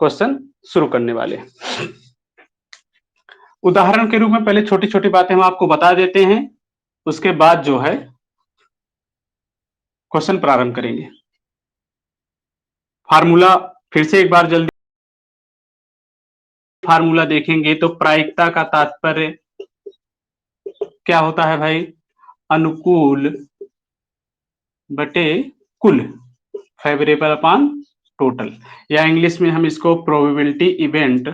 Question शुरू करने वाले हैं। उदाहरण के रूप में पहले छोटी छोटी बातें हम आपको बता देते हैं, उसके बाद जो है क्वेश्चन प्रारंभ करेंगे। फार्मूला फिर से एक बार जल्दी फार्मूला देखेंगे तो प्रायिकता का तात्पर्य क्या होता है भाई? अनुकूल बटे कुल, फेवरेबल अपॉन टोटल, या इंग्लिश में हम इसको probability event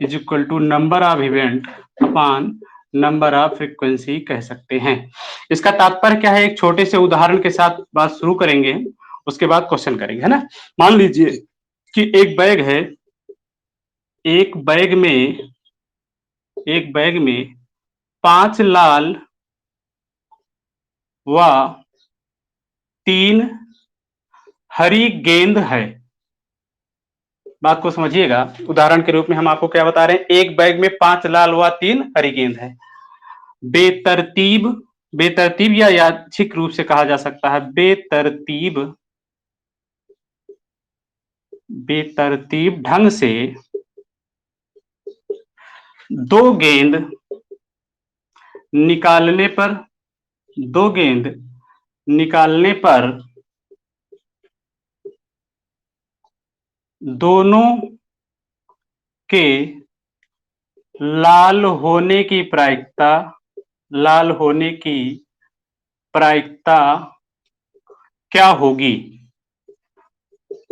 is equal to number of event upon number of frequency कह सकते हैं। इसका तात्पर्य क्या है? एक छोटे से उदाहरण के साथ बात शुरू करेंगे, उसके बाद क्वेश्चन करेंगे, है ना। मान लीजिए कि एक बैग है, एक बैग में 5 लाल व 3 हरी गेंद है। बात को समझिएगा, उदाहरण के रूप में हम आपको क्या बता रहे हैं? एक बैग में 5 लाल व 3 हरी गेंद है। बेतरतीब या यादृच्छिक रूप से कहा जा सकता है, बेतरतीब ढंग से 2 गेंद निकालने पर दोनों के लाल होने की प्रायिकता क्या होगी?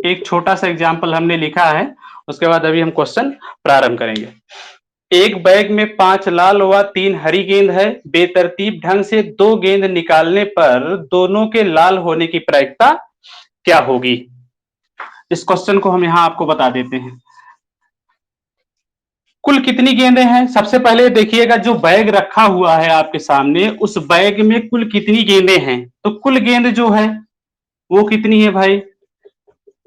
एक छोटा सा एग्जाम्पल हमने लिखा है, उसके बाद अभी हम क्वेश्चन प्रारंभ करेंगे। एक बैग में 5 लाल व 3 हरी गेंद है। बेतरतीब ढंग से 2 गेंद निकालने पर दोनों के लाल होने की प्रायिकता क्या होगी? इस क्वेश्चन को हम यहां आपको बता देते हैं। कुल कितनी गेंदें हैं? सबसे पहले देखिएगा, जो बैग रखा हुआ है आपके सामने, उस बैग में कुल कितनी गेंदें हैं? तो कुल गेंद जो है वो कितनी है भाई?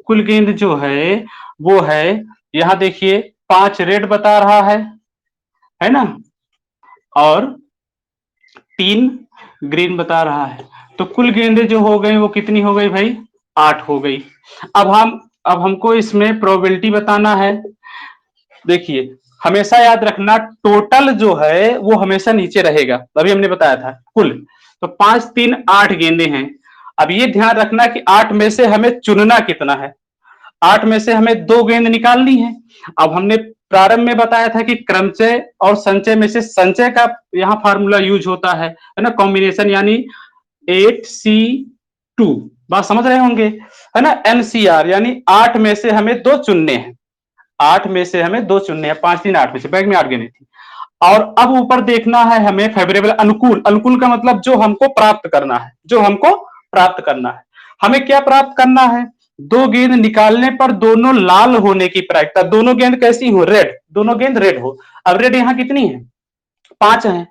कुल गेंद जो है वो है, यहां देखिए 5 रेड बता रहा है ना, और 3 ग्रीन बता रहा है। तो कुल गेंदें जो हो गई वो कितनी हो गई भाई? 8 हो गई। अब हमको इसमें प्रोबेबिलिटी बताना है। देखिए, हमेशा याद रखना, टोटल जो है वो हमेशा नीचे रहेगा, अभी हमने बताया था कुल। तो 5 3 8 गेंदें हैं। अब ये ध्यान रखना कि 8 में से हमें चुनना कितना है। 8 में से हमें 2 गेंद निकालनी है। अब हमने प्रारंभ में बताया था कि क्रमचय और संचय में से संचय का यहां फार्मूला यूज होता है ना, कॉम्बिनेशन, यानी 8C2, बात समझ रहे होंगे, है ना। NCR यानी 8 में से हमें 2 चुनने हैं, 8 में से हमें 2 चुनने हैं, 5 3 8 में से, बैग में 8 गेंदें थी। और अब ऊपर देखना है हमें फेवरेबल, अनुकूल का मतलब जो हमको प्राप्त करना है। हमें क्या प्राप्त करना है? 2 गेंद निकालने पर दोनों लाल होने की प्रायिकता। दोनों गेंद कैसी हो? रेड, दोनों गेंद रेड हो। अब रेड यहां कितनी है? 5 है।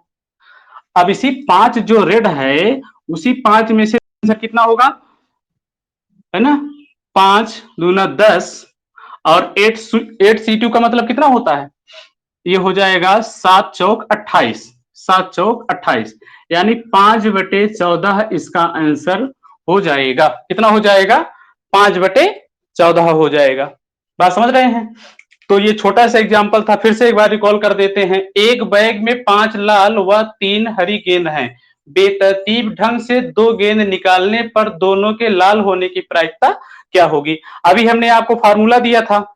अब इसी 5 जो रेड है, उसी 5 में से कितना होगा, है ना, 5 दूना 10, और 8C2 का मतलब कितना होता है? ये हो जाएगा 7 चौक 28, 7 चौक 28, यानी 5/14 इसका आंसर हो जाएगा। कितना हो जाएगा? 5/14 हो जाएगा। बात समझ रहे हैं? तो ये छोटा सा एग्जांपल था, फिर से एक बार रिकॉल कर देते हैं। एक बैग में 5 लाल व 3 हरी गेंद हैं। बेतरतीब ढंग से 2 गेंद निकालने पर दोनों के लाल होने की प्रायिकता क्या होगी? अभी हमने आपको फार्मूला दिया था,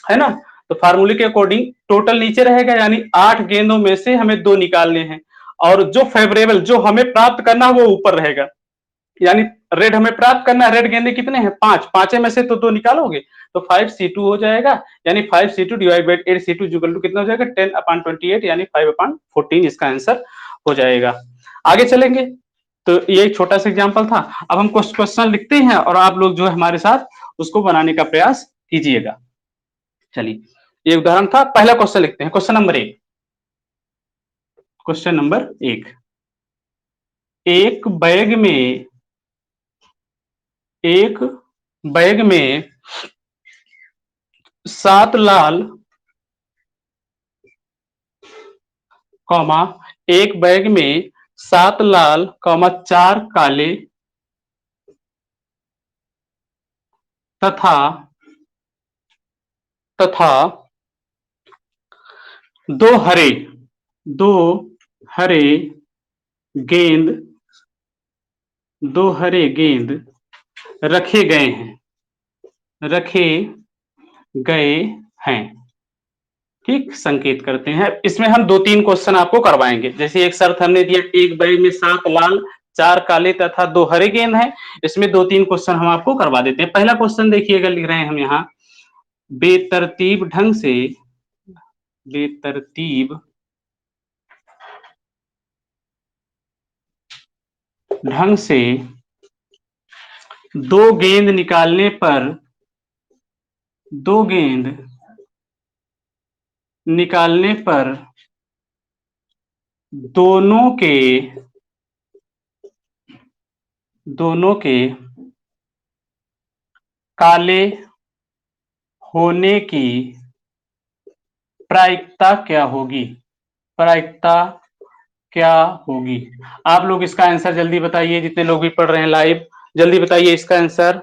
है ना। तो फार्मूले के अकॉर्डिंग टोटल नीचे रहेगा, यानी 8 गेंदों में से हमें 2 निकालने हैं, और जो फेवरेबल, जो हमें प्राप्त करना है, वो ऊपर रहेगा। यानी रेड हमें प्राप्त करना है, रेड गेंदे कितने हैं? 5, 5 में से तो 2 निकालोगे तो 5C2 हो जाएगा, यानी 5C2 divide by 8C2 equal to कितना हो जाएगा? 10/28, यानी 5/14 इसका आंसर हो जाएगा। आगे चलेंगे, तो ये एक छोटा सा एग्जांपल था। अब हम क्वेश्चन लिखते हैं और आप लोग जो है हमारे साथ उसको बनाने का प्रयास कीजिएगा। चलिए, ये उदाहरण था, पहला क्वेश्चन लिखते हैं। क्वेश्चन नंबर 1, एक बैग में 7 लाल, एक बैग में 7 लाल, 4 काले तथा तथा दो हरे दो हरे गेंद दो हरे गेंद रखे गए हैं रखे गए हैं। ठीक, संकेत करते हैं। इसमें हम 2-3 क्वेश्चन आपको करवाएंगे। जैसे एक शर्त हमने दिया, एक बैग में 7 लाल 4 काले तथा 2 हरे गेंद हैं। इसमें 2-3 क्वेश्चन हम आपको करवा देते हैं। पहला क्वेश्चन देखिएगा, लिख रहे हैं हम यहाँ, बेतरतीब ढंग से बेतरतीब ढंग से दो गेंद निकालने पर दो गेंद निकालने पर दोनों के दोनों के काले होने की प्रायिकता क्या होगी? प्रायिकता क्या होगी? आप लोग इसका आंसर जल्दी बताइए, जितने लोग भी पढ़ रहे हैं लाइव, जल्दी बताइए इसका आंसर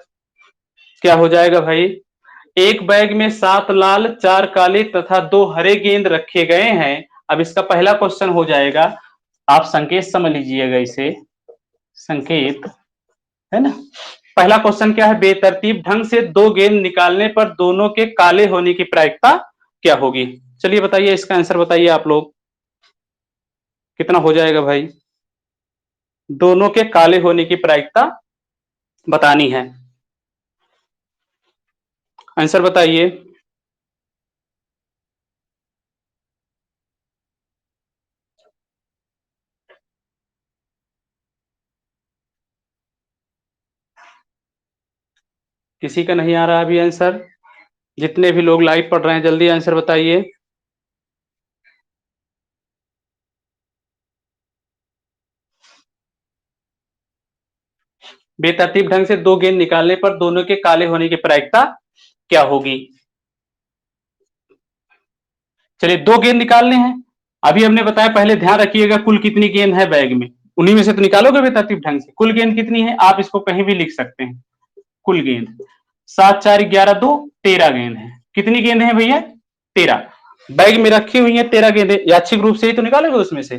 क्या हो जाएगा भाई। एक बैग में 7 लाल 4 काले तथा 2 हरे गेंद रखे गए हैं। अब इसका पहला क्वेश्चन हो जाएगा, आप संकेत समझ लीजिएगा इसे, संकेत है ना। पहला क्वेश्चन क्या है, बेतरतीब ढंग से दो गेंद निकालने पर दोनों के काले होने की प्रायिकता क्या होगी? चलिए बताइए इसका आंसर, बताइए आप लोग कितना हो जाएगा भाई। दोनों के काले होने की प्रायिकता बतानी है, आंसर बताइए। किसी का नहीं आ रहा अभी आंसर? जितने भी लोग लाइव पढ़ रहे हैं जल्दी आंसर बताइए। बेतरतीब ढंग से दो गेंद निकालने पर दोनों के काले होने की प्रायिकता क्या होगी? चलिए, दो गेंद निकालने हैं। अभी हमने बताया, पहले ध्यान रखिएगा कुल कितनी गेंद है बैग में, उन्हीं में से तो निकालोगे बेतरतीब ढंग से। कुल गेंद कितनी है आप इसको कहीं भी लिख सकते हैं। कुल गेंद 7 4 11 2 13 गेंद है। कितनी गेंद है भैया? 13 बैग में रखी हुई है, 13 गेंदें। यादृच्छिक रूप से ही तो निकालोगे उसमें से।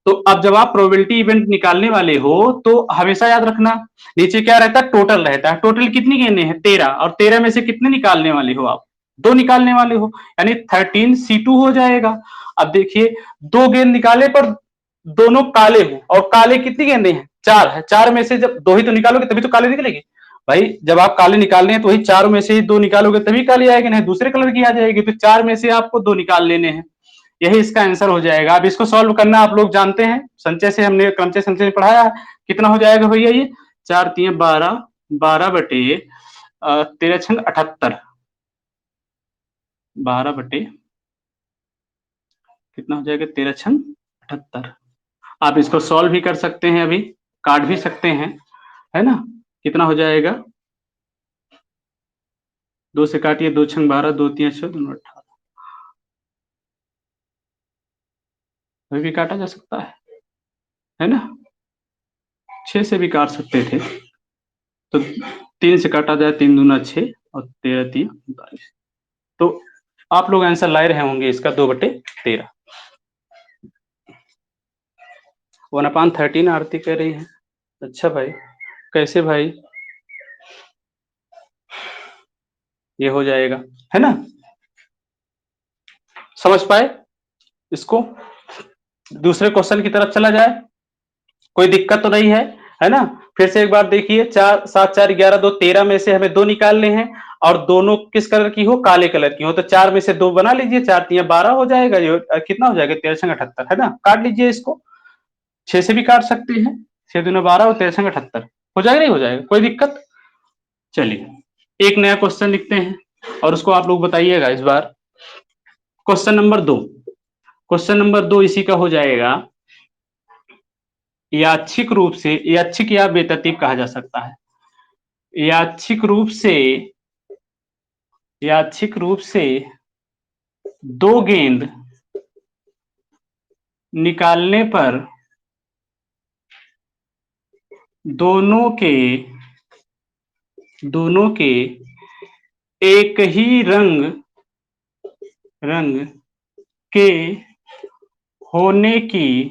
तो अब जब आप प्रोबेबिलिटी इवेंट निकालने वाले हो तो हमेशा याद रखना, नीचे क्या रहता है, टोटल रहता है। टोटल कितनी गेंदें हैं? 13, और 13 में से कितने निकालने वाले हो आप? दो निकालने वाले हो, यानी 13 C2 हो जाएगा। अब देखिए, दो गेंद निकाले पर दोनों काले हो, और काले कितनी गेंदें हैं? 4 है। 4 में से जब दो ही तो निकालोगे तभी तो काले निकलेगी भाई। जब आप काले निकालने हैं तो वही चारों में से ही दो निकालोगे तभी काली आएगी, नहीं दूसरे कलर की आ जाएगी। तो 4 में से आपको दो निकाल लेने हैं, यही इसका आंसर हो जाएगा। अब इसको सॉल्व करना आप लोग जानते हैं, संचय से हमने क्रमचय संचय में पढ़ाया है। कितना हो जाएगा भैया ये? 4 3 12, 12 बटे 13 छंग 78, 12 बटे कितना हो जाएगा, 13 छंग 78। आप इसको सॉल्व भी कर सकते हैं, अभी काट भी सकते हैं, है ना। कितना हो जाएगा, 2 से काटिए, 2 छंग 12, 2 3 6 2 18, अभी भी काटा जा सकता है ना। 6 से भी काट सकते थे, तो 3 से काटा जाए, 3 दूना 6 और 13 3 39। तो आप लोग आंसर लाए रहे होंगे इसका 2/13। 1/13 आरती कह रही है। अच्छा भाई, कैसे भाई? ये हो जाएगा, है ना। समझ पाए इसको? दूसरे क्वेश्चन की तरफ चला जाए, कोई दिक्कत तो नहीं है ना। फिर से एक बार देखिए, 4 7 4 11 2 13 में से हमें दो निकालने हैं, और दोनों किस कलर की हो? काले कलर की हो। तो 4 में से दो बना लीजिए, 4 3 12 हो जाएगा। ये कितना हो जाएगा? 13 छंग 78, है ना। काट लीजिए इसको, 6 से भी काट सकते हैं, 6 दूना 12 और 13 छंग 78 हो जाएगा, नहीं हो जाएगा? कोई दिक्कत? चलिए एक नया क्वेश्चन लिखते हैं, और उसको आप लोग बताइएगा इस बार। क्वेश्चन नंबर 2 इसी का हो जाएगा। यादृच्छिक रूप से, यादृच्छिक या बेतरतीब कहा जा सकता है, यादृच्छिक रूप से, यादृच्छिक रूप से दो गेंद निकालने पर दोनों के दोनों के एक ही रंग रंग के होने की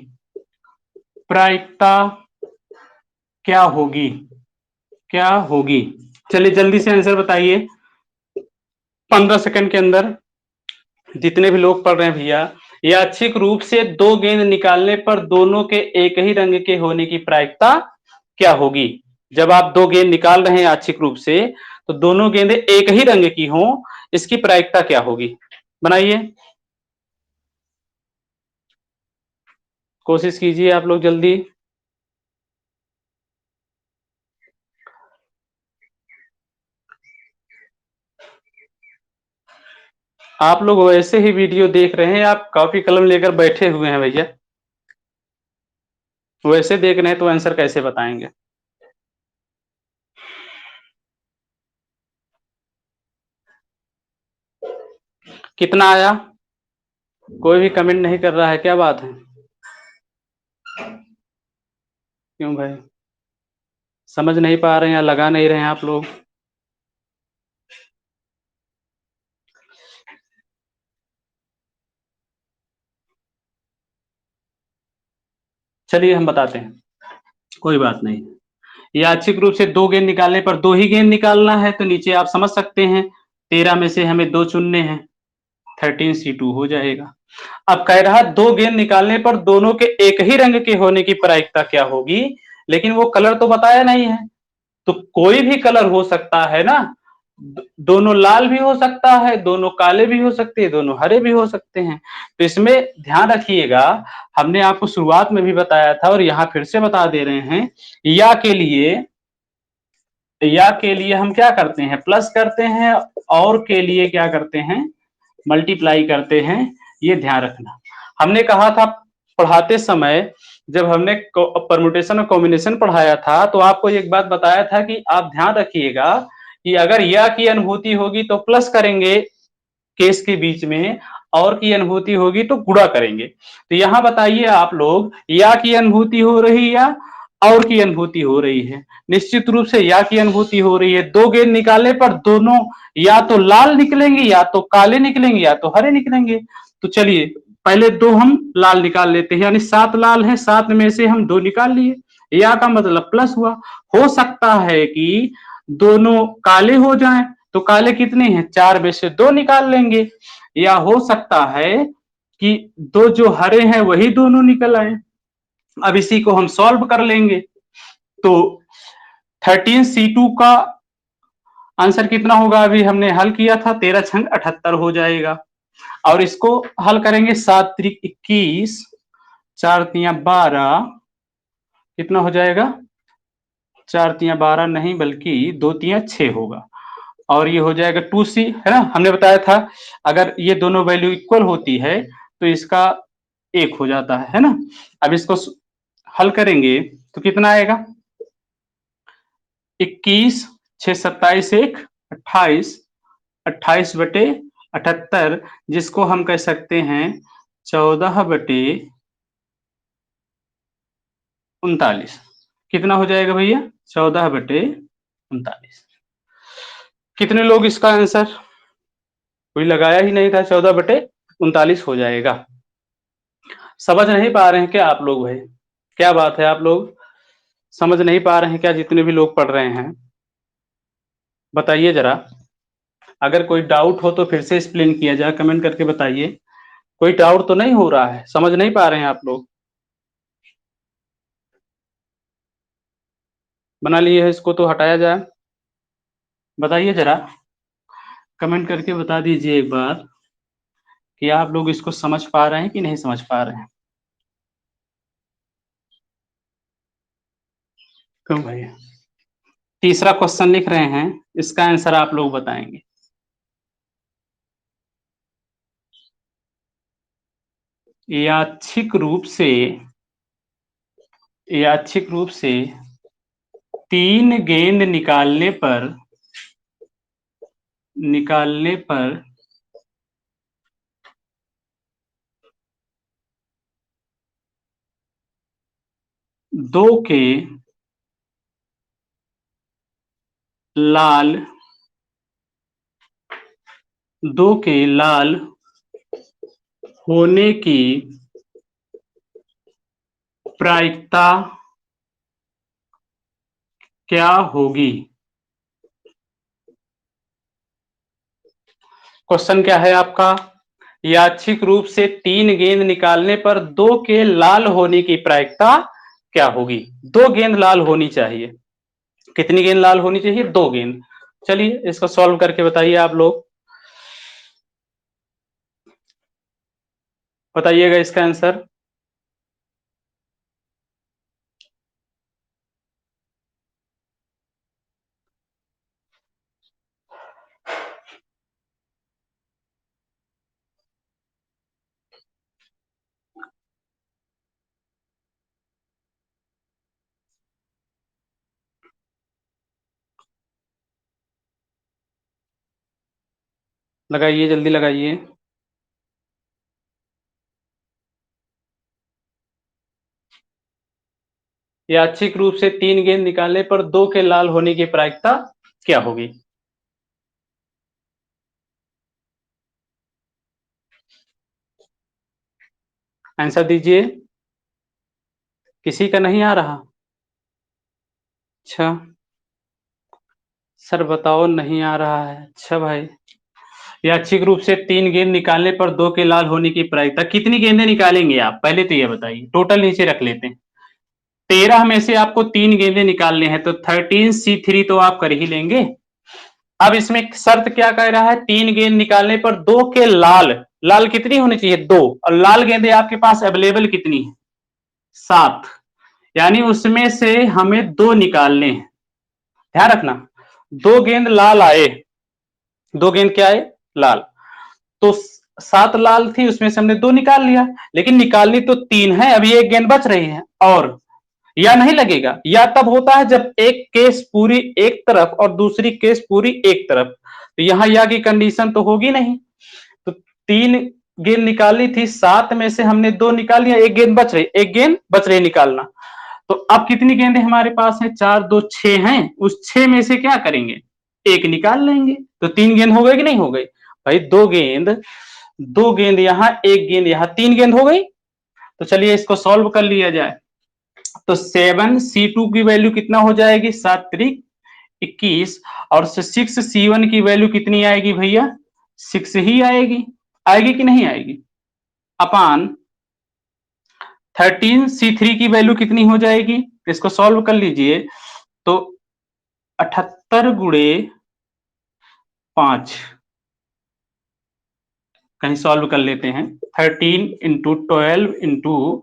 प्रायिकता क्या होगी? क्या होगी? चलिए जल्दी से आंसर बताइए 15 सेकंड के अंदर। जितने भी लोग पढ़ रहे हैं भैया, यादृच्छिक रूप से दो गेंद निकालने पर दोनों के एक ही रंग के होने की प्रायिकता क्या होगी? जब आप दो गेंद निकाल रहे हैं यादृच्छिक रूप से, तो दोनों गेंदें एक ही रंग की हों, इसकी प्रायिकता क्या होगी? बनाइए, कोशिश कीजिए आप लोग जल्दी। आप लोग वैसे ही वीडियो देख रहे हैं, आप कॉपी कलम लेकर बैठे हुए हैं भैया, वैसे देख रहे हैं तो आंसर कैसे बताएंगे? कितना आया? कोई भी कमेंट नहीं कर रहा है, क्या बात है? क्यों भाई, समझ नहीं पा रहे हैं या लगा नहीं रहे हैं आप लोग? चलिए हम बताते हैं, कोई बात नहीं। यादृच्छिक रूप से दो गेंद निकालने पर दो ही गेंद निकालना है, तो नीचे आप समझ सकते हैं 13 में से हमें दो चुनने हैं, 13C2 हो जाएगा। अब कह रहा दो गेंद निकालने पर दोनों के एक ही रंग के होने की प्रायिकता क्या होगी, लेकिन वो कलर तो बताया नहीं है। तो कोई भी कलर हो सकता है ना, दोनों लाल भी हो सकता है, दोनों काले भी हो सकते हैं, दोनों हरे भी हो सकते हैं। तो इसमें ध्यान रखिएगा, हमने आपको शुरुआत में भी बताया था और यहाँ फिर से बता दे रहे हैं, या के लिए हम क्या करते हैं, प्लस करते हैं, और के लिए क्या करते हैं, मल्टीप्लाई करते हैं। ये ध्यान रखना। हमने कहा था पढ़ाते समय, जब हमने परमुटेशन और कॉम्बिनेशन पढ़ाया था, तो आपको एक बात बताया था कि आप ध्यान रखिएगा कि अगर या की अनुभूति होगी तो प्लस करेंगे केस के बीच में, और की अनुभूति होगी तो गुणा करेंगे। तो यहां बताइए आप लोग, या की अनुभूति हो रही या और की अनुभूति हो रही है? निश्चित रूप से या की अनुभूति हो रही है। दो गेंद निकालने पर दोनों या तो लाल निकलेंगे, या तो काले निकलेंगे, या तो हरे निकलेंगे। तो चलिए पहले दो हम लाल निकाल लेते हैं, यानी 7 लाल है, 7 में से हम 2 निकाल लिए, या का मतलब प्लस हुआ। हो सकता है कि दोनों काले हो जाएं, तो काले कितने हैं, 4 में से 2 निकाल लेंगे। या हो सकता है कि दो जो हरे हैं वही दोनों निकल आए। अब इसी को हम सॉल्व कर लेंगे, तो 13C2 का आंसर कितना होगा, अभी हमने हल किया था, 13 छंग 78 हो जाएगा। और इसको हल करेंगे, 7 त्रिक 21, 4 तिया 12, कितना हो जाएगा, 4 तिया 12 नहीं बल्कि 2 तिया 6 होगा। और ये हो जाएगा 2C, है ना, हमने बताया था अगर ये दोनों वैल्यू इक्वल होती है तो इसका एक हो जाता है ना। अब इसको हल करेंगे तो कितना आएगा, 21, 6 27 1 28, 28/78, जिसको हम कह सकते हैं 14/39। कितना हो जाएगा भैया, 14/39। कितने लोग इसका आंसर, कोई लगाया ही नहीं था, 14/39 हो जाएगा। समझ नहीं पा रहे हैं क्या आप लोग भाई? क्या बात है, आप लोग समझ नहीं पा रहे हैं क्या, जितने भी लोग पढ़ रहे हैं? बताइए जरा, अगर कोई डाउट हो तो फिर से एक्सप्लेन किया जाए, कमेंट करके बताइए। कोई डाउट तो नहीं हो रहा है, समझ नहीं पा रहे हैं आप लोग? बना लिए है, इसको तो हटाया जाए। बताइए जरा, कमेंट करके बता दीजिए एक बार कि आप लोग इसको समझ पा रहे हैं कि नहीं समझ पा रहे हैं। क्यों भैया, तीसरा क्वेश्चन लिख रहे हैं, इसका आंसर आप लोग बताएंगे। यादृच्छिक रूप से, यादृच्छिक रूप से 3 गेंद निकालने पर दो के लाल, दो के लाल होने की प्रायिकता क्या होगी? क्वेश्चन क्या है आपका? यादृच्छिक रूप से 3 गेंद निकालने पर 2 के लाल होने की प्रायिकता क्या होगी? 2 गेंद लाल होनी चाहिए। कितनी गेंद लाल होनी चाहिए? 2 गेंद। चलिए इसको सॉल्व करके बताइए आप लोग। बताइएगा इसका आंसर। लगाइए, जल्दी लगाइए। यादृच्छिक रूप से 3 गेंद निकालने पर 2 के लाल होने की प्रायिकता क्या होगी? आंसर दीजिए। किसी का नहीं आ रहा? अच्छा सर बताओ, नहीं आ रहा है। अच्छा भाई, यादृच्छिक रूप से 3 गेंद निकालने पर 2 के लाल होने की प्रायिकता, कितनी गेंदें निकालेंगे आप? पहले तो ये बताइए, टोटल नीचे रख लेते हैं। 13 में से आपको 3 गेंदें निकालने हैं तो 13C3 तो आप कर ही लेंगे। अब इसमें शर्त क्या कह रहा है? 3 गेंद निकालने पर 2 के लाल, लाल कितनी होनी चाहिए? 2। और लाल गेंदें आपके पास अवेलेबल कितनी है? 7। यानी उसमें से हमें 2 निकालने हैं। ध्यान रखना, 2 गेंद लाल आए, 2 गेंद क्या आए? लाल। तो 7 लाल थी, उसमें से हमने 2 निकाल लिया, लेकिन निकालनी तो 3 है, अभी 1 गेंद बच रही है। और या नहीं लगेगा? या तब होता है जब एक केस पूरी एक तरफ और दूसरी केस पूरी एक तरफ, तो यहां या की कंडीशन तो होगी नहीं। तो 3 गेंद निकालनी थी, 7 में से हमने 2 निकाल लिया, 1 गेंद बच रही, 1 गेंद बच रही निकालना। तो अब कितनी गेंदें हमारे पास है? 4 2 6 हैं। उस 6 में से क्या करेंगे? 1 निकाल लेंगे। तो 3 गेंद हो गई कि नहीं हो गई भाई? 2 गेंद, 2 गेंद यहां, 1 गेंद यहां, 3 गेंद हो गई। तो चलिए इसको सॉल्व कर लिया जाए। तो 7C2 की वैल्यू कितना हो जाएगी? 7 त्रिक 21। और 6C1 की वैल्यू कितनी आएगी भैया? 6 ही आएगी। आएगी कि नहीं आएगी? अपान 13C3 की वैल्यू कितनी हो जाएगी? इसको सॉल्व कर लीजिए। तो 78 गुणे 5, कहीं सॉल्व कर लेते हैं। 13 into 12 into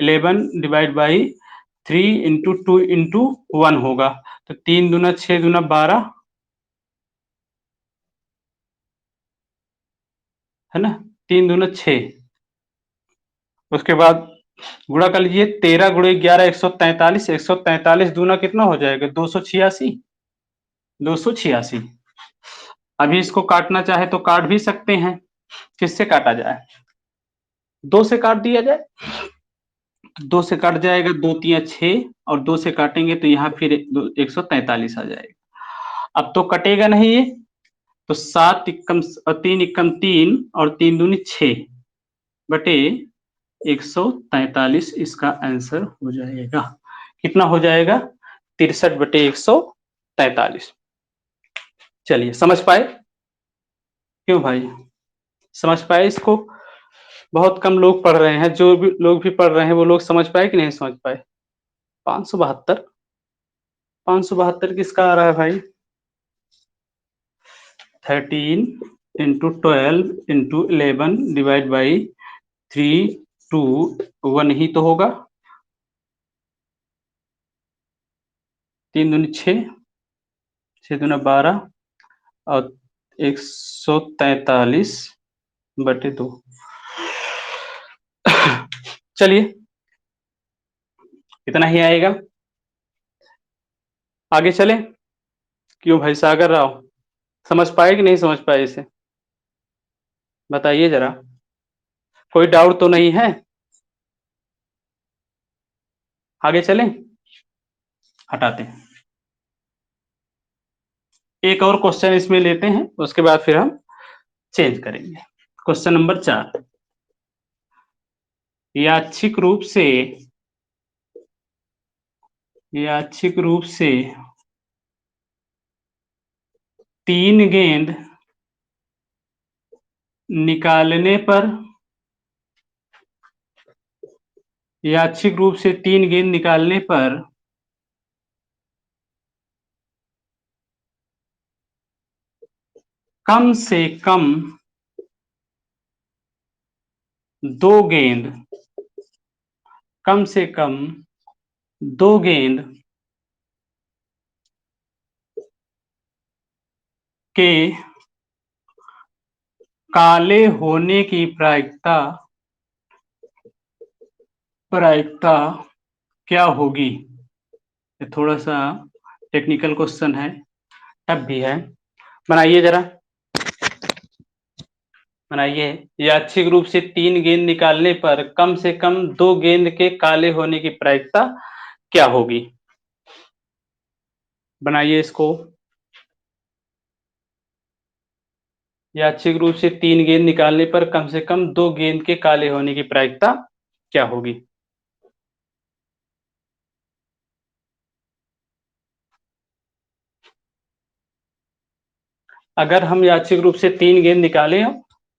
11 divide by 3 into 2 into 1 होगा। तो 3 दूना 6 दूना 12, है ना? 3 दूना 6। उसके बाद गुणा कर लीजिए। 13 गुणे 11 143, 143 दूना कितना हो जाएगा? 286, 286। अभी इसको काटना चाहे तो काट भी सकते हैं। किससे काटा जाए? 2 से काट दिया जाए। 2 से कट जाएगा, 2 तिया 6, और 2 से काटेंगे तो यहाँ फिर 143 आ जाएगा। अब तो कटेगा नहीं ये, तो 7 इक्कम 3 इक्कम 3 और 3 दूनी 6 बटे 143 इसका आंसर हो जाएगा। कितना हो जाएगा? 63 बटे 143। चलिए समझ पाए? क्यों भाई, समझ पाए इसको? बहुत कम लोग पढ़ रहे हैं, जो भी लोग भी पढ़ रहे हैं वो लोग समझ पाए कि नहीं समझ पाए? 572, 572 किसका आ रहा है भाई? 13 इंटू 12 इंटू 11 डिवाइड बाई 3 2 1 ही तो होगा। 3 दूनी 6, 6 दूना 12 और 143 बटे 2। चलिए इतना ही आएगा। आगे चले? क्यों भाई सागर राव, समझ पाए कि नहीं समझ पाए इसे? बताइए जरा, कोई डाउट तो नहीं है? आगे चलें? हटाते हैं, एक और क्वेश्चन इसमें लेते हैं, उसके बाद फिर हम चेंज करेंगे। Question number 4। यादृच्छिक रूप से यादृच्छिक रूप से 3 गेंद निकालने पर यादृच्छिक रूप से 3 गेंद निकालने पर कम से कम 2 गेंद कम से कम 2 गेंद के काले होने की प्रायिकता प्रायिकता क्या होगी? ये थोड़ा सा टेक्निकल क्वेश्चन है, टफ भी है। बनाइए जरा, बनाइए। यादृच्छिक रूप से 3 गेंद निकालने पर कम से कम 2 गेंद के काले होने की प्रायिकता क्या होगी? बनाइए इसको। यादृच्छिक रूप से 3 गेंद निकालने पर कम से कम 2 गेंद के काले होने की प्रायिकता क्या होगी? अगर हम यादृच्छिक रूप से 3 गेंद निकालें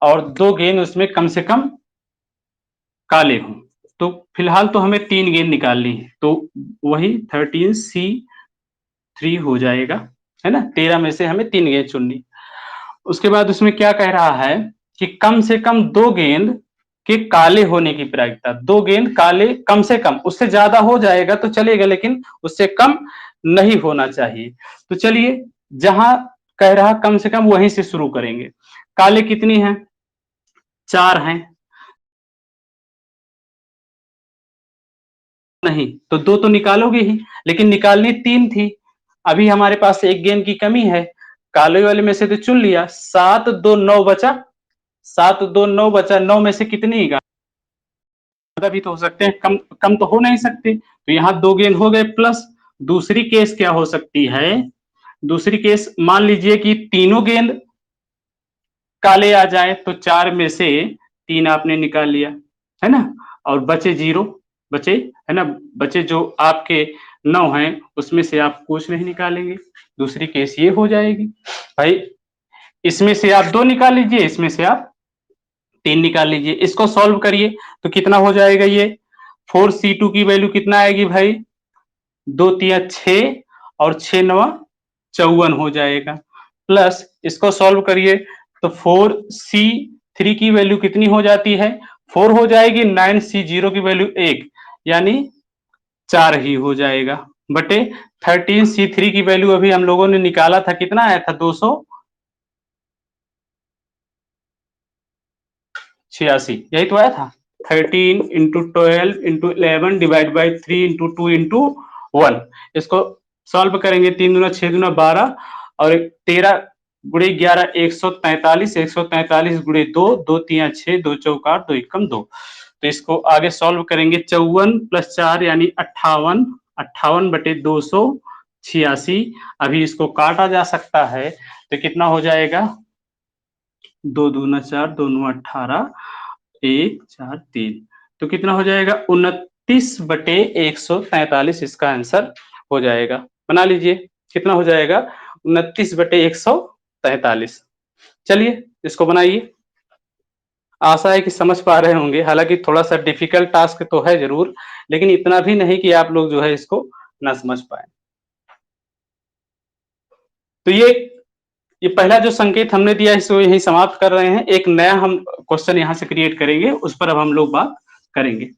और 2 गेंद उसमें कम से कम काले हों, तो फिलहाल तो हमें 3 गेंद निकालनी है, तो वही 13C3 हो जाएगा, है ना? 13 में से हमें 3 गेंद चुननी। उसके बाद उसमें क्या कह रहा है कि कम से कम 2 गेंद के काले होने की प्रायिकता। 2 गेंद काले कम से कम, उससे ज्यादा हो जाएगा तो चलेगा, लेकिन उससे कम नहीं होना चाहिए। तो चलिए, जहां कह रहा कम से कम वहीं से शुरू करेंगे। काले कितनी हैं? 4 हैं। नहीं तो 2 तो निकालोगे ही, लेकिन निकालनी 3 थी। अभी हमारे पास 1 गेंद की कमी है। काले वाले में से तो चुन लिया, 7 2 9 बचा। 7 2 9 बचा, 9 में से कितनी ज्यादा भी तो हो सकते हैं, कम कम तो हो नहीं सकते। तो यहाँ 2 गेंद हो गए प्लस। दूसरी केस क्या हो सकती है? दूसरी केस मान लीजिए कि तीनों गेंद काले आ जाए, तो 4 में से 3 आपने निकाल लिया, है ना? और बचे 0, बचे, है ना? बचे जो आपके 9 हैं, उसमें से आप कुछ नहीं निकालेंगे। दूसरी केस ये हो जाएगी। भाई, इसमें से आप 2 निकाल लीजिए, इसमें से आप 3 निकाल लीजिए। इसको सॉल्व करिए तो कितना हो जाएगा ये? 4C2 की वैल्यू कितना आएगी भाई? 2 तिया 6 और 6 नवा 54 हो जाएगा। प्लस इसको सॉल्व करिए तो 4C3 की वैल्यू कितनी हो जाती है? 4 हो जाएगी। 9C0 की वैल्यू 1, यानी 4 ही हो जाएगा, बटे 13C3 की वैल्यू अभी हम लोगों ने निकाला था, कितना आया था? 286, यही तो आया था। 13 into 12 into 11 divide by 3 into 2 into 1। इसको सॉल्व करेंगे, 3 दूना 6 दूना 12 और 13 गुणे 11 143, 143 गुणे 2, 2 तिया 6, 2 चौका 2 एकम 2। तो इसको आगे सॉल्व करेंगे, 54 प्लस 4 यानी 58, 58 बटे 286। अभी इसको काटा जा सकता है, तो कितना हो जाएगा? 2 दूना 4, 2 नौ 18, 1 4 3, तो कितना हो जाएगा? 29 बटे 143 इसका आंसर हो जाएगा। बना लीजिए, कितना हो जाएगा? 29 बटे 143। चलिए इसको बनाइए। आशा है कि समझ पा रहे होंगे, हालांकि थोड़ा सा डिफिकल्ट टास्क तो है जरूर, लेकिन इतना भी नहीं कि आप लोग जो है इसको ना समझ पाए। तो ये पहला जो संकेत हमने दिया इसको यही समाप्त कर रहे हैं। एक नया हम क्वेश्चन यहां से क्रिएट करेंगे, उस पर अब हम लोग बात करेंगे।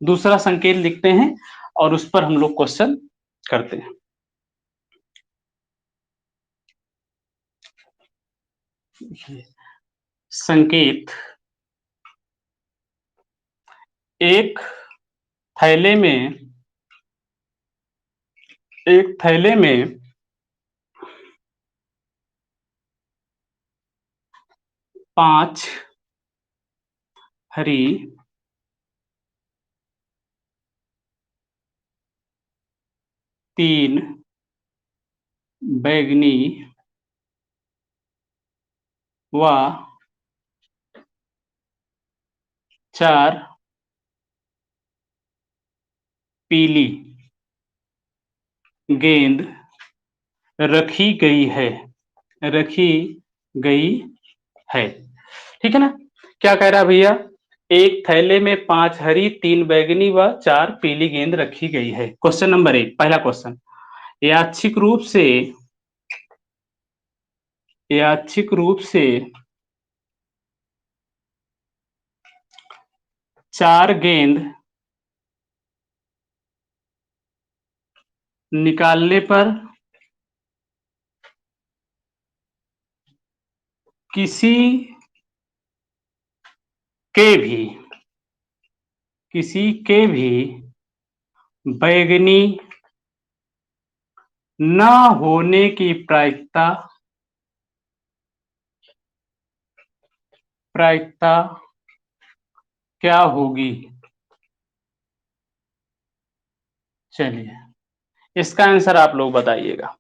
दूसरा संकेत लिखते हैं और उस पर हम लोग क्वेश्चन करते हैं। संकेत, एक थैले में एक थैले में 5 हरी, 3 बैंगनी व 4 पीली गेंद रखी गई है, रखी गई है। ठीक है ना? क्या कह रहा है भैया? एक थैले में 5 हरी, 3 बैंगनी व 4 पीली गेंद रखी गई है। क्वेश्चन नंबर 1, पहला क्वेश्चन। यादृच्छिक रूप से यादृच्छिक रूप से 4 गेंद निकालने पर किसी के भी किसी के भी बैंगनी न होने की प्रायिकता क्या होगी? चलिए, इसका आंसर आप लोग बताइएगा।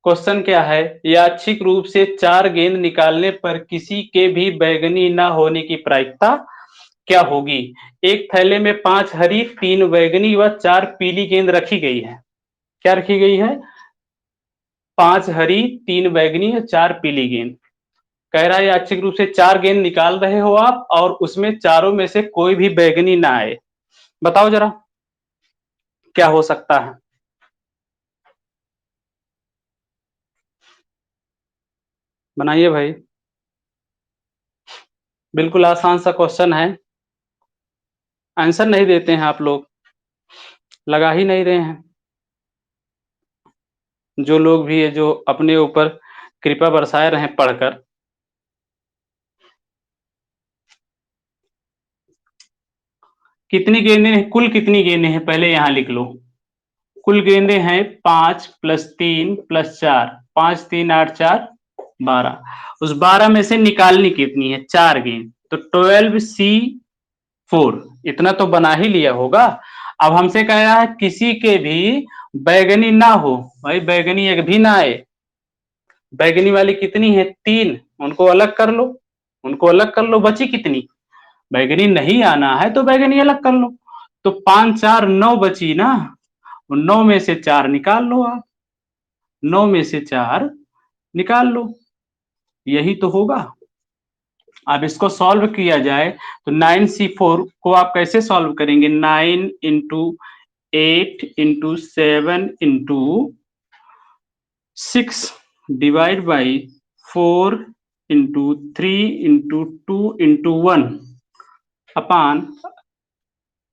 क्वेश्चन क्या है? यादृच्छिक रूप से 4 गेंद निकालने पर किसी के भी बैंगनी न होने की प्रायिकता क्या होगी? एक थैले में 5 हरी, 3 बैंगनी व 4 पीली गेंद रखी गई है। क्या रखी गई है? 5 हरी, 3 बैंगनी और 4 पीली गेंद। कह रहा है यादृच्छिक रूप से 4 गेंद निकाल रहे हो आप और उसमें चारों में से कोई भी बैंगनी ना आए। बताओ जरा, क्या हो सकता है? बनाइए भाई। बिल्कुल आसान सा क्वेश्चन है। आंसर नहीं देते हैं आप लोग, लगा ही नहीं रहे हैं। जो लोग भी है जो अपने ऊपर कृपा बरसाए रहे पढ़कर। कितनी गेंदें हैं? कुल कितनी गेंदें हैं पहले यहां लिख लो। कुल गेंदें हैं 5 + 3 + 4, 5 3 8 4 12। उस 12 में से निकालनी कितनी है? 4 गेंद। तो 12C4 इतना तो बना ही लिया होगा। अब हमसे कह रहा है किसी के भी बैगनी ना हो। भाई बैगनी एक भी ना आए। बैगनी वाली कितनी है? 3। उनको अलग कर लो, उनको अलग कर लो। बची कितनी? बैगनी नहीं आना है तो बैगनी अलग कर लो। तो 5 4 9 बची ना। 9 में से 4 निकाल लो आप। 9 में से 4 निकाल लो। यही तो होगा। अब इसको सॉल्व किया जाए तो 9C4 को आप कैसे सॉल्व करेंगे? 9 into 8 into 7 into 6 divide by 4 into 3 into 2 into 1 upon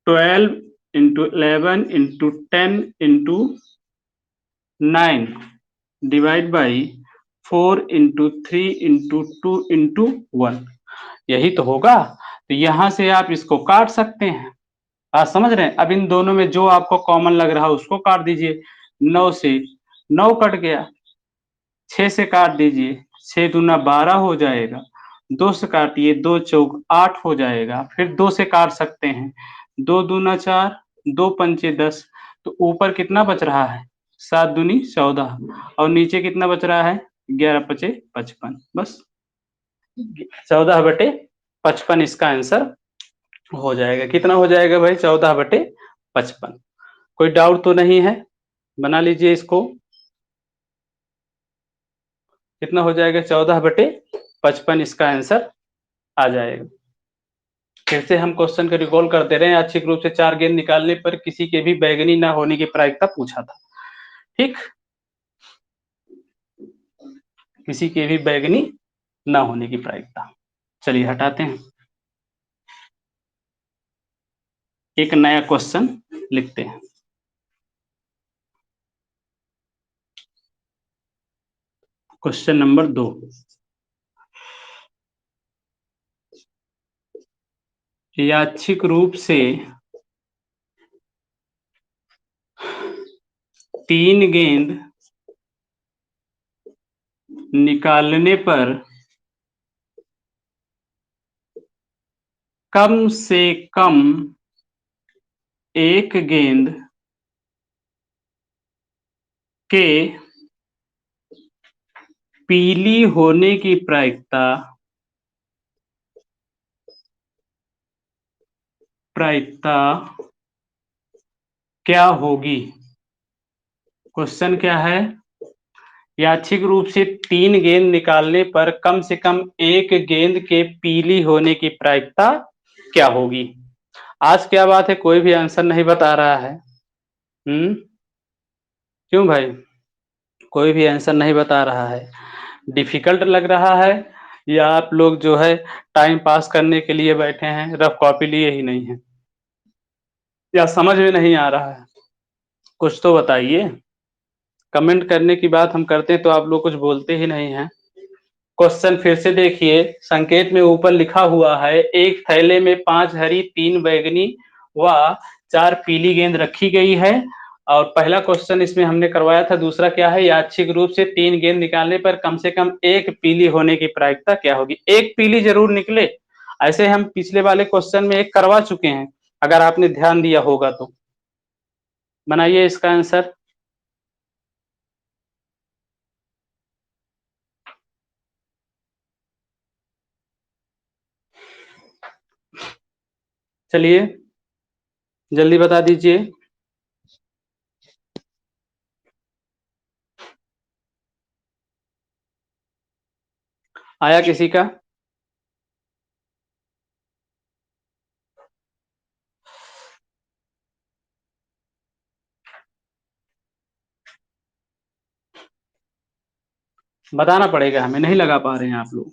12 into 11 into 10 into 9 divide by 4 into 3 into 2 into 1। यही तो होगा। तो यहां से आप इसको काट सकते हैं। बात समझ रहे हैं? अब इन दोनों में जो आपको कॉमन लग रहा है उसको काट दीजिए। 9 से 9 कट गया। 6 से काट दीजिए, 6 दूना 12 हो जाएगा। 2 से काटिए, 2 चौक 8 हो जाएगा। फिर 2 से काट सकते हैं, 2 दूना 4, 2 पंचे 10। तो ऊपर कितना बच रहा है? 7 दूनी 14 और नीचे कितना बच रहा है? 11 पचे 55। बस 14/55 इसका आंसर हो जाएगा। कितना हो जाएगा भाई? 14/55। कोई डाउट तो नहीं है? बना लीजिए इसको। कितना हो जाएगा? 14/55 इसका आंसर आ जाएगा। फिर से हम क्वेश्चन को रिकॉल करते रहे। आंशिक रूप से 4 गेंद निकालने पर किसी के भी बैंगनी ना होने की प्रायिकता पूछा था। ठीक, किसी के भी बैंगनी ना होने की प्रायिकता। चलिए हटाते हैं, एक नया क्वेश्चन लिखते हैं। Question number 2। यादृच्छिक रूप से 3 गेंद निकालने पर कम से कम एक गेंद के पीली होने की प्रायिकता प्रायिकता क्या होगी? क्वेश्चन क्या है? यादृच्छिक रूप से 3 गेंद निकालने पर कम से कम एक गेंद के पीली होने की प्रायिकता क्या होगी? आज क्या बात है, कोई भी आंसर नहीं बता रहा है। क्यों भाई? कोई भी आंसर नहीं बता रहा है। डिफिकल्ट लग रहा है या आप लोग जो है टाइम पास करने के लिए बैठे हैं, रफ कॉपी लिए ही नहीं है, या समझ में नहीं आ रहा है? कुछ तो बताइए। कमेंट करने की बात हम करते हैं तो आप लोग कुछ बोलते ही नहीं हैं। क्वेश्चन फिर से देखिए, संकेत में ऊपर लिखा हुआ है, एक थैले में 5 हरी, 3 बैंगनी व 4 पीली गेंद रखी गई है। और पहला क्वेश्चन इसमें हमने करवाया था। दूसरा क्या है? यादृच्छिक रूप से 3 गेंद निकालने पर कम से कम एक पीली होने की प्रायिकता क्या होगी? एक पीली जरूर निकले। ऐसे हम पिछले वाले क्वेश्चन में एक करवा चुके हैं, अगर आपने ध्यान दिया होगा तो। बनाइए इसका आंसर। चलिए जल्दी बता दीजिए। आया किसी का? बताना पड़ेगा हमें, नहीं लगा पा रहे हैं आप लोग।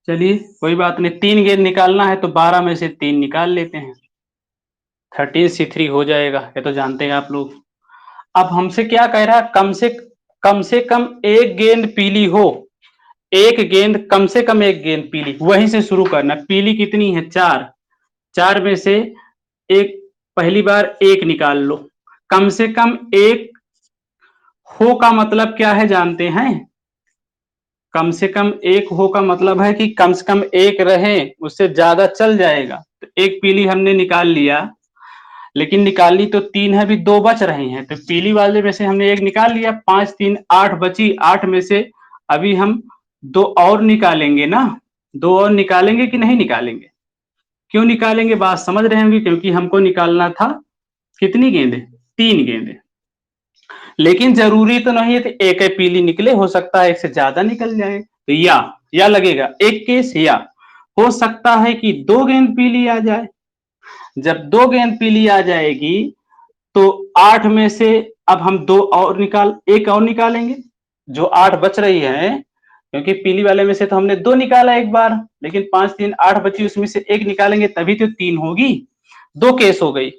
चलिए कोई बात नहीं, 3 गेंद निकालना है तो 12 में से 3 निकाल लेते हैं, 13C3 हो जाएगा, ये तो जानते हैं आप लोग। अब हमसे क्या कह रहा है? कम से कम एक गेंद पीली हो। एक गेंद, कम से कम एक गेंद पीली, वहीं से शुरू करना। पीली कितनी है? 4। 4 में से एक, पहली बार एक निकाल लो। कम से कम एक हो का मतलब क्या है जानते हैं? कम से कम एक हो का मतलब है कि कम से कम एक रहे, उससे ज्यादा चल जाएगा। तो एक पीली हमने निकाल लिया, लेकिन निकाली तो 3 है, अभी 2 बच रही हैं। तो पीली वाले में से हमने एक निकाल लिया, 5 3 8 बची। 8 में से अभी हम 2 और निकालेंगे ना। 2 और निकालेंगे कि नहीं निकालेंगे? क्यों निकालेंगे? बात समझ रहे होंगे, क्योंकि हमको निकालना था कितनी गेंदें? 3 गेंदें। लेकिन जरूरी तो नहीं है कि एक ही पीली निकले, हो सकता है एक से ज्यादा निकल जाए। तो या लगेगा एक केस, या हो सकता है कि 2 गेंद पीली आ जाए। जब 2 गेंद पीली आ जाएगी तो 8 में से अब हम 2 और एक और निकालेंगे, जो 8 बच रही है। क्योंकि पीली वाले में से तो हमने 2 निकाला एक बार, लेकिन 5 3 8 बची, उसमें से एक निकालेंगे तभी तो 3 होगी। 2 केस हो गई,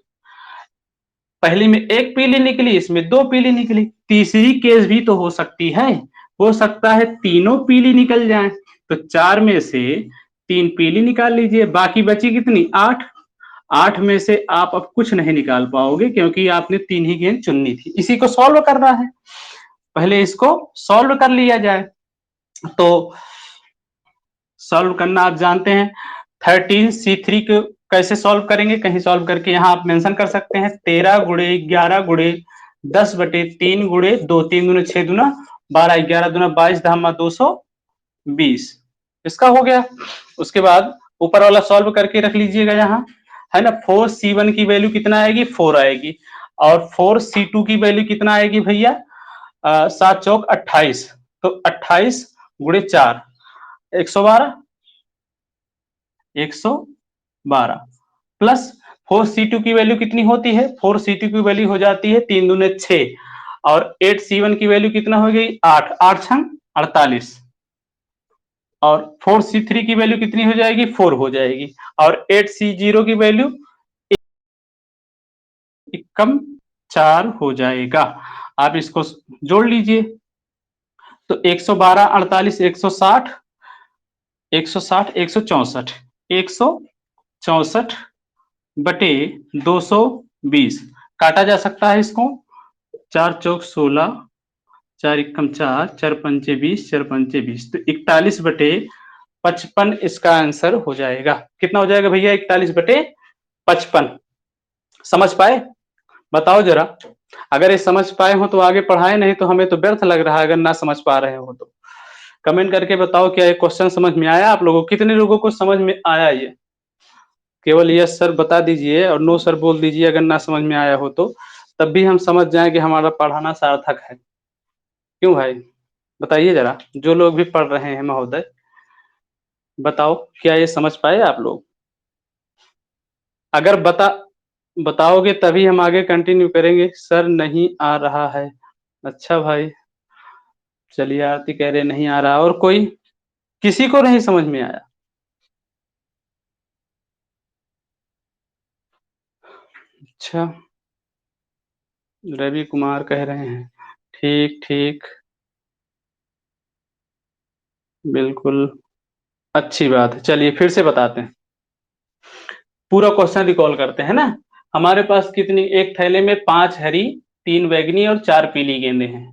पहली में एक पीली निकली, इसमें 2 पीली निकली। तीसरी केस भी तो हो सकती है, हो सकता है तीनों पीली निकल जाएं। तो 4 में से 3 पीली निकाल लीजिए, बाकी बची कितनी? 8। 8 में से आप अब कुछ नहीं निकाल पाओगे, क्योंकि आपने 3 ही गेंद चुननी थी। इसी को सॉल्व करना है, पहले इसको सॉल्व कर लिया जाए। तो सॉल्व करना आप जानते हैं। 13C3 को कैसे सॉल्व करेंगे? कहीं सॉल्व करके यहाँ आप मेंशन कर सकते हैं, 13 गुणे 11 गुणे 10/3 गुणे 2, 3 दूने 6 दूना 12, 11 दूना 22, दहमा 220। इसका हो गया। उसके बाद ऊपर वाला सॉल्व करके रख लीजिएगा यहाँ, है ना। 4C1 की वैल्यू कितना आएगी? 4 आएगी। और 4C2 की वैल्यू कितना आएगी भैया? 7 चौक 28। तो 28 गुणे 4, 112, 112 प्लस 4C2 की वैल्यू कितनी होती है? 4C2 की वैल्यू हो जाती है 3 दूने 6, और 8C1 की वैल्यू कितना हो गई? 8, 8 छंग 48, और 4C3 की वैल्यू कितनी हो जाएगी? 4 हो जाएगी। और 8C0 की वैल्यू कम 4 हो जाएगा। आप इसको जोड़ लीजिए। तो 112, 48, 160, 160, 164, 164 बटे 220 काटा जा सकता है इसको। 4 चौक 16, 4 एकम 4, 4 पंचे 20, 4 पंचे 20, तो 41 बटे 55 इसका आंसर हो जाएगा। कितना हो जाएगा भैया? 41 बटे 55। समझ पाए? बताओ जरा। अगर ये समझ पाए हो तो आगे पढ़ाए, नहीं तो हमें तो व्यर्थ लग रहा है अगर ना समझ पा रहे हो तो। कमेंट करके बताओ क्या ये क्वेश्चन समझ में आया आप लोगों को? कितने लोगों को समझ में आया ये? केवल यस सर बता दीजिए और नो सर बोल दीजिए अगर ना समझ में आया हो तो, तब भी हम समझ जाएँ कि हमारा पढ़ाना सार्थक है। क्यों भाई? बताइए ज़रा, जो लोग भी पढ़ रहे हैं महोदय, बताओ क्या ये समझ पाए आप लोग? अगर बताओगे तभी हम आगे कंटिन्यू करेंगे। सर नहीं आ रहा है। अच्छा भाई, चलिए आरती कह रहे नहीं आ रहा और कोई? किसी को नहीं समझ में आया? अच्छा, रवि कुमार कह रहे हैं। ठीक, ठीक, बिल्कुल, अच्छी बात है। चलिए फिर से बताते हैं। पूरा क्वेश्चन रिकॉल करते हैं ना? हमारे पास कितनी एक थैले में 5 हरी, 3 बैंगनी और 4 पीली गेंदें हैं।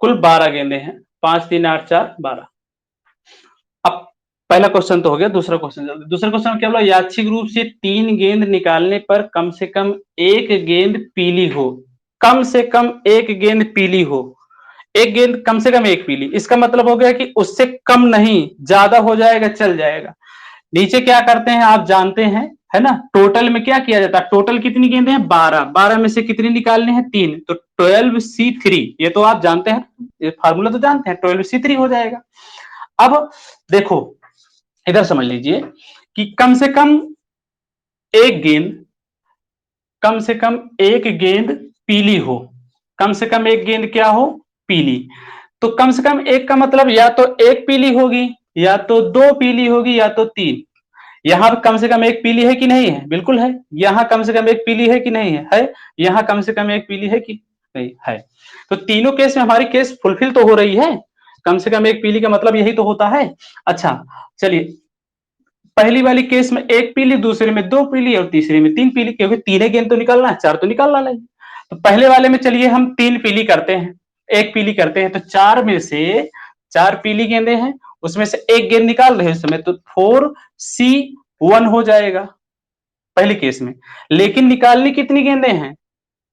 कुल 12 गेंदें हैं। 5, 3, 8, 4, 12। अब पहला क्वेश्चन तो हो गया, दूसरा क्वेश्चन चलते हैं। दूसरा क्वेश्चन क्या बोला? यादृच्छिक रूप से 3 गेंद निकालने पर कम से कम 1 गेंद पीली हो। कम से कम 1 गेंद पीली हो। 1 गेंद कम से कम 1 पीली। इसका मतलब हो गया कि उससे कम नहीं, ज्यादा हो जाएगा चल जाएगा। नीचे क्या करते हैं आप जानते हैं, है ना? टोटल में क्या किया जाता है? टोटल कितनी गेंदें हैं? 12। 12 में से कितनी निकालने हैं? 3। तो 12C3, ये तो आप जानते हैं, ये फार्मूला तो जानते हैं, 12C3 हो जाएगा। अब देखो, इधर समझ लीजिए कि कम से कम एक गेंद, कम से कम एक गेंद पीली हो। कम से कम एक गेंद क्या हो? पीली। तो कम से कम एक का मतलब या तो एक पीली होगी, या तो दो पीली होगी, या तो तीन। यहां कम से कम एक पीली है कि नहीं है? बिल्कुल है। यहां कम से कम एक पीली है कि नहीं है? है। यहां कम से कम एक पीली है कि नहीं है? तो तीनों केस में हमारी केस फुलफिल तो हो रही है। कम से कम एक पीली का मतलब यही तो होता है। अच्छा, चलिए, पहली वाली केस में एक पीली, दूसरे में दो पीली और तीसरे में तीन पीली, क्योंकि तीन ही गेंद तो निकालना है, चार तो निकालना नहीं। तो पहले वाले में चलिए हम तीन पीली करते हैं, एक पीली करते हैं, तो चार में से चार पीली गेंदें हैं, उसमें से एक गेंद निकाल रहे हैं इस समय, तो 4C1 हो जाएगा पहले केस में। लेकिन निकालनी कितनी गेंदें हैं?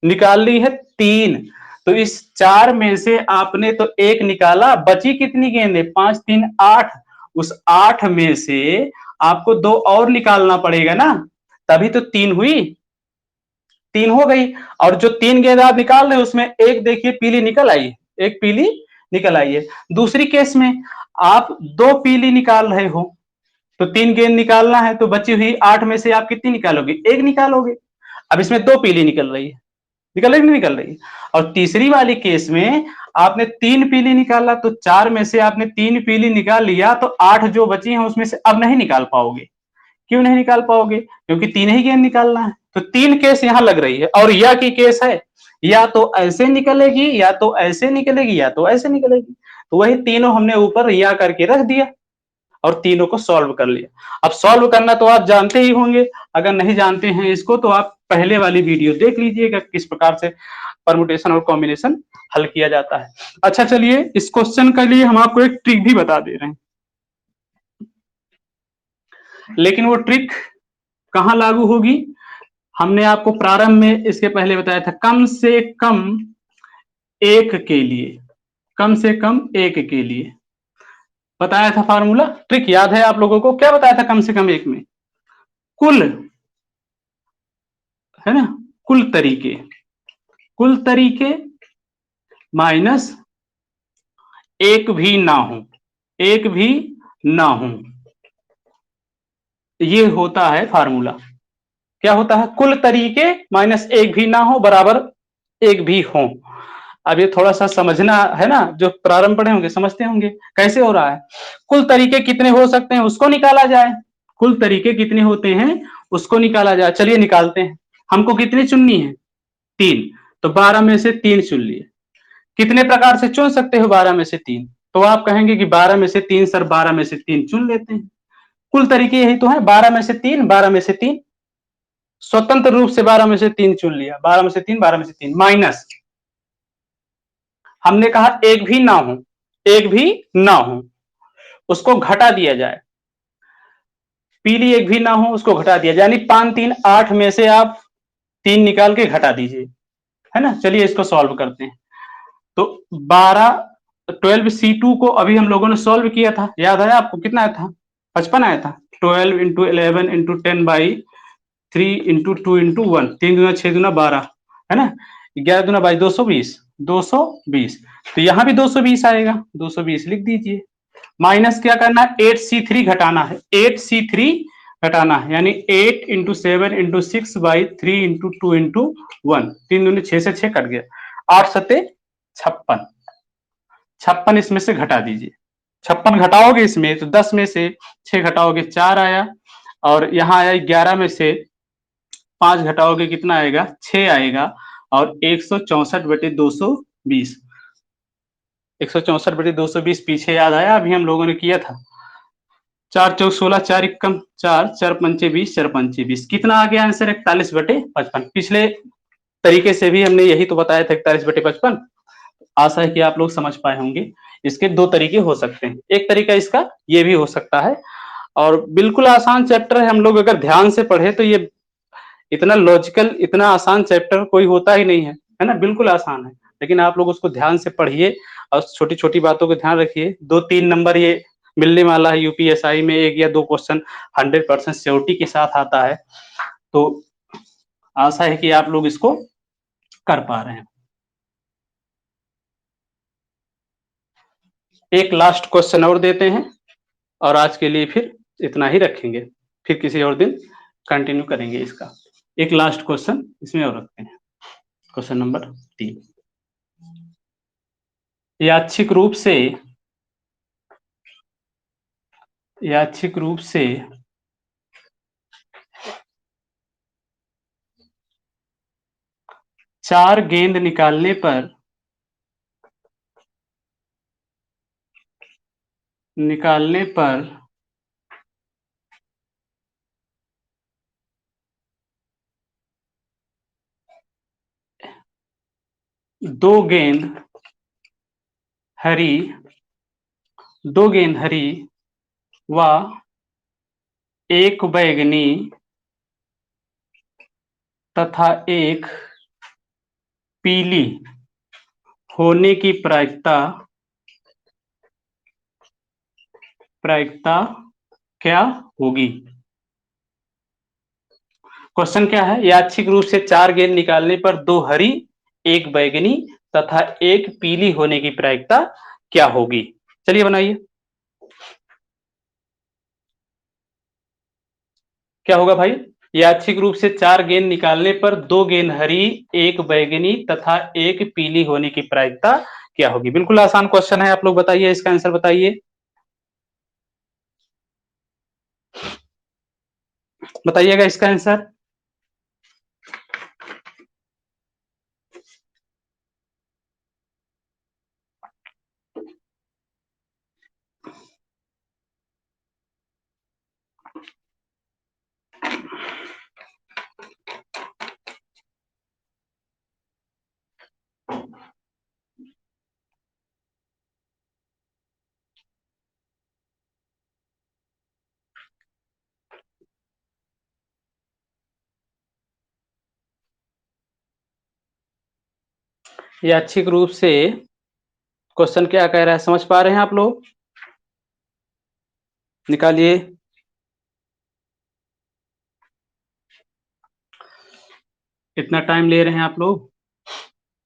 निकालनी है तीन। तो इस चार में से आपने तो एक निकाला, बची कितनी गेंदें? 5, 3, 8। उस 8 में से आपको दो और निकालना पड़ेगा ना, तभी तो तीन हुई। तीन हो गई। और जो तीन गेंद आप निकाल रहे हैं उसमें एक देखिए पीली निकल आई, एक पीली निकल आई है। दूसरी केस में आप दो पीली निकाल रहे हो, तो तीन गेंद निकालना है, तो बची हुई 8 में से आप कितनी निकालोगे? एक निकालोगे। अब इसमें दो पीली निकल रही है, निकल रही नहीं निकल रही? और तीसरी वाली केस में आपने तीन पीली निकाला, तो चार में से आपने तीन पीली निकाल लिया, तो 8 जो बची हैं उसमें से अब नहीं निकाल पाओगे। क्यों नहीं निकाल पाओगे? क्योंकि तीन ही गेंद निकालना है। तो तीन केस यहां लग रही है, और या की केस है, या तो ऐसे निकलेगी, या तो ऐसे निकलेगी, या तो ऐसे निकलेगी। तो वही तीनों हमने ऊपर या करके रख दिया और तीनों को सॉल्व कर लिया। अब सॉल्व करना तो आप जानते ही होंगे, अगर नहीं जानते हैं इसको तो आप पहले वाली वीडियो देख लीजिएगा किस प्रकार से परमुटेशन और कॉम्बिनेशन हल किया जाता है। अच्छा, चलिए इस क्वेश्चन के लिए हम आपको एक ट्रिक भी बता दे रहे हैं, लेकिन वो ट्रिक कहां लागू होगी? हमने आपको प्रारंभ में इसके पहले बताया था, कम से कम एक के लिए, कम से कम एक के लिए बताया था फार्मूला। ट्रिक याद है आप लोगों को? क्या बताया था कम से कम एक में? कुल, है ना? कुल तरीके, कुल तरीके माइनस एक भी ना हो, एक भी ना हो, ये होता है फार्मूला। क्या होता है? कुल तरीके माइनस एक भी ना हो बराबर एक भी हो। अब ये थोड़ा सा समझना है ना, जो प्रारंभ पढ़े होंगे समझते होंगे कैसे हो रहा है। कुल तरीके कितने हो सकते हैं उसको निकाला जाए, कुल तरीके कितने होते हैं उसको निकाला जाए। चलिए निकालते हैं। हमको कितनी चुननी है? तीन। तो 12 में से तीन चुन लिए। कितने प्रकार से चुन सकते हो 12 में से तीन? तो आप कहेंगे कि 12 में से तीन सर, 12 में से तीन चुन लेते हैं। कुल तरीके यही तो है, 12 में से तीन, 12 में से तीन, स्वतंत्र रूप से 12 में से तीन चुन लिया। 12 में से तीन, 12 में से तीन, माइनस हमने कहा एक भी ना हो, एक भी ना हो, उसको घटा दिया जाए। पीली एक भी ना हो उसको घटा दिया, यानी 5, 3, 8 में से आप तीन निकाल के घटा दीजिए, है ना? चलिए इसको सॉल्व करते हैं। तो 12 12C2 को अभी हम लोगों ने सॉल्व किया था, याद है आपको? कितना था? 55 आया था। 12 into 11 into 10 by 3 into 2 into 1, 3 दूना 6 दूना 12 है ना, 11 दूना 22, 220, 220। तो यहाँ भी 220 आएगा, 220 लिख दीजिए। माइनस क्या करना है, 8C3 घटाना है, 8C3 घटाना है, यानी 8 into 7 into 6 by 3 into 2 into 1, 3 दूनी 6 से 6 कट गया, 8 सत्ते 56, 56 इसमें से घटा दीजिए। 56 घटाओगे इसमें तो 10 में से 6 घटाओगे 4 आया, और यहाँ आया 11 में से 5 घटाओगे कितना आएगा, 6 आएगा, और 164/220, 164/220 पीछे याद आया, अभी हम लोगों ने किया था। 4 चौक 16, 4 इक्कम 4, 4 पंचे 20, 4 पंचे 20, कितना आ गया आंसर, 41/55। पिछले तरीके से भी हमने यही तो बताया था, 41/55। आशा है कि आप लोग समझ पाए होंगे। इसके दो तरीके हो सकते हैं, एक तरीका इसका ये भी हो सकता है, और बिल्कुल आसान चैप्टर है, हम लोग अगर ध्यान से पढ़े तो ये इतना लॉजिकल, इतना आसान चैप्टर कोई होता ही नहीं है ना, बिल्कुल आसान है। लेकिन आप लोग उसको ध्यान से पढ़िए और छोटी छोटी बातों को ध्यान रखिए। 2-3 नंबर ये मिलने वाला है यूपीएसआई में, 1 या 2 क्वेश्चन 100% श्योरिटी के साथ आता है, तो आशा है कि आप लोग इसको कर पा रहे हैं। एक लास्ट क्वेश्चन और देते हैं, और आज के लिए फिर इतना ही रखेंगे, फिर किसी और दिन कंटिन्यू करेंगे इसका। एक लास्ट क्वेश्चन इसमें और रखते हैं, क्वेश्चन नंबर 3। यादृच्छिक रूप से 4 गेंद निकालने पर 2 गेंद हरी व 1 बैंगनी तथा 1 पीली होने की प्रायिकता क्या होगी। क्वेश्चन क्या है, यादृच्छिक रूप से 4 गेंद निकालने पर 2 हरी, 1 बैंगनी तथा 1 पीली होने की प्रायिकता क्या होगी। चलिए बनाइए, क्या होगा भाई, यादृच्छिक रूप से 4 गेंद निकालने पर 2 गेंद हरी, 1 बैंगनी तथा 1 पीली होने की प्रायिकता क्या होगी। बिल्कुल आसान क्वेश्चन है, आप लोग बताइए, इसका आंसर बताइए, बताइएगा इसका आंसर। यादृच्छिक रूप से क्वेश्चन क्या कह रहा है, समझ पा रहे हैं आप लोग, निकालिए। इतना टाइम ले रहे हैं आप लोग,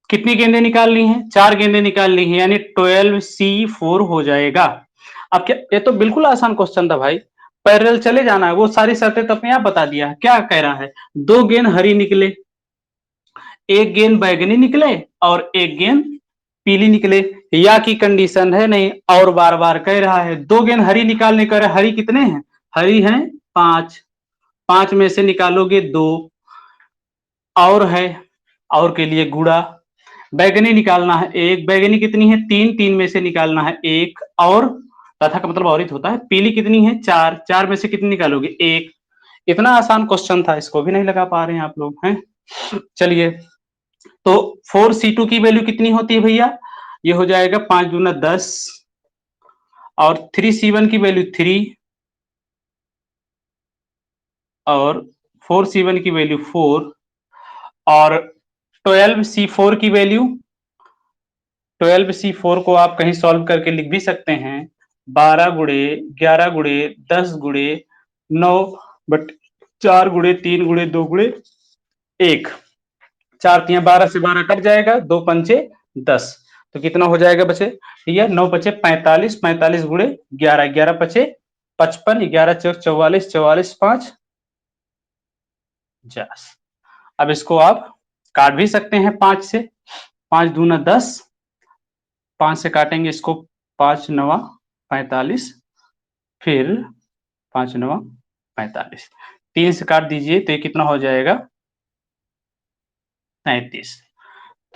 कितनी गेंदें निकालनी है, 4 गेंदें निकालनी है, यानी 12C4 हो जाएगा। अब क्या, ये तो बिल्कुल आसान क्वेश्चन था भाई, पैरेलल चले जाना है, वो सारी शर्तें तो अपने आप बता दिया है। क्या कह रहा है, 2 गेंद हरी निकले, 1 गेंद बैगनी निकले और 1 गेंद पीली निकले, या की कंडीशन है नहीं, और बार बार कह रहा है 2 गेंद हरी निकालने कर, हरी कितने हैं, हरी हैं 5, 5 में से निकालोगे 2, और है, और के लिए गुड़ा, बैगनी निकालना है 1, बैगनी कितनी है 3, 3 में से निकालना है 1, और तथा का मतलब औरित होता है, पीली कितनी है 4, 4 में से कितनी निकालोगे 1। इतना आसान क्वेश्चन था, इसको भी नहीं लगा पा रहे हैं आप लोग हैं। चलिए, तो 4C2 की वैल्यू कितनी होती है भैया, ये हो जाएगा 5 दूना 10, और 3C1 की वैल्यू 3, और 4C1 की वैल्यू 4, और 12C4 की वैल्यू, 12C4 को आप कहीं सॉल्व करके लिख भी सकते हैं, 12 गुणे 11 गुणे 10 गुणे 9/4 गुणे 3 गुणे 2 गुणे 1। 4×3 = 12 से 12 कट जाएगा, 2×5 = 10। तो कितना हो जाएगा बचे? ठीक है, 9×5 = 45, 45 गुणे 11, 11×5 = 55, 11×4 = 44, 44×5 = 50। अब इसको आप काट भी सकते हैं 5 से। 5 दूना 10, 5 से काटेंगे इसको, 5×9 = 45, फिर 5×9 = 45। 3 से काट दीजिए तो ये कितना हो जाएगा? 33।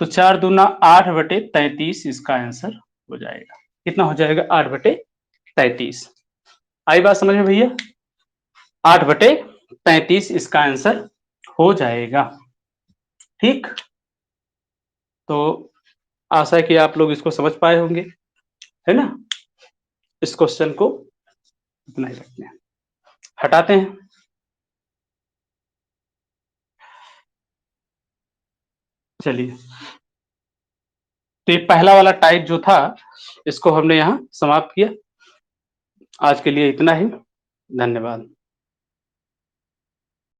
तो 4 दूना 8/33 इसका आंसर हो जाएगा। कितना हो जाएगा? 8/33। आई बात समझ में भैया? 8/33 इसका आंसर हो जाएगा। ठीक, तो आशा है कि आप लोग इसको समझ पाए होंगे, है ना? इस क्वेश्चन को इतना ही रखते हैं, हटाते हैं। चलिए, तो ये पहला वाला टाइप जो था, इसको हमने यहाँ समाप्त किया। आज के लिए इतना ही। धन्यवाद।